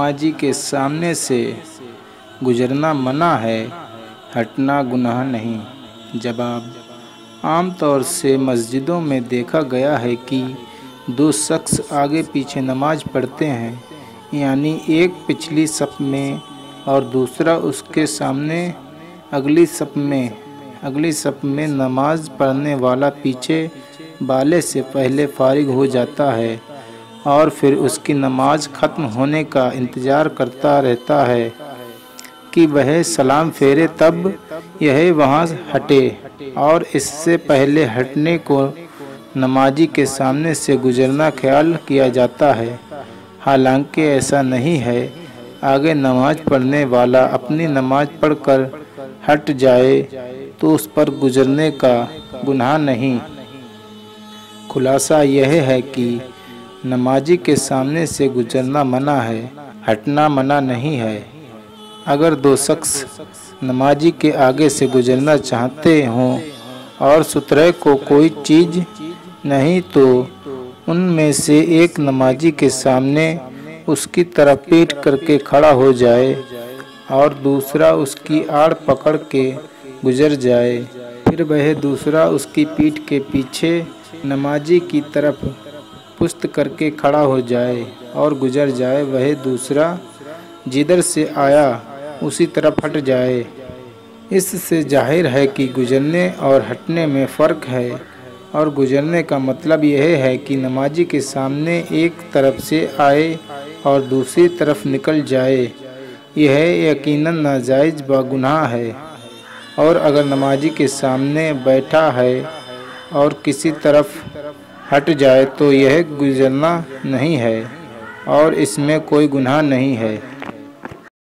नमाजी के सामने से गुजरना मना है, हटना गुनाह नहीं। जवाब: आमतौर से मस्जिदों में देखा गया है कि दो शख्स आगे पीछे नमाज पढ़ते हैं, यानी एक पिछली सफ में और दूसरा उसके सामने अगली सफ में नमाज पढ़ने वाला पीछे वाले से पहले फारिग हो जाता है और फिर उसकी नमाज ख़त्म होने का इंतज़ार करता रहता है कि वह सलाम फेरे, तब यह वहाँ हटे, और इससे पहले हटने को नमाजी के सामने से गुजरना ख्याल किया जाता है। हालांकि ऐसा नहीं है। आगे नमाज पढ़ने वाला अपनी नमाज पढ़कर हट जाए तो उस पर गुजरने का गुनाह नहीं। खुलासा यह है कि नमाजी के सामने से गुजरना मना है, हटना मना नहीं है। अगर दो शख्स नमाजी के आगे से गुजरना चाहते हों और सुतरे को कोई चीज़ नहीं, तो उनमें से एक नमाजी के सामने उसकी तरफ पीठ करके खड़ा हो जाए और दूसरा उसकी आड़ पकड़ के गुजर जाए। फिर वह दूसरा उसकी पीठ के पीछे नमाजी की तरफ पुश्त करके खड़ा हो जाए और गुजर जाए। वह दूसरा जिधर से आया उसी तरफ हट जाए। इससे जाहिर है कि गुजरने और हटने में फ़र्क है, और गुजरने का मतलब यह है कि नमाजी के सामने एक तरफ से आए और दूसरी तरफ निकल जाए। यह यकीनन नाजायज़ व गुनाह है, और अगर नमाजी के सामने बैठा है और किसी तरफ हट जाए तो यह गुजरना नहीं है और इसमें कोई गुनाह नहीं है।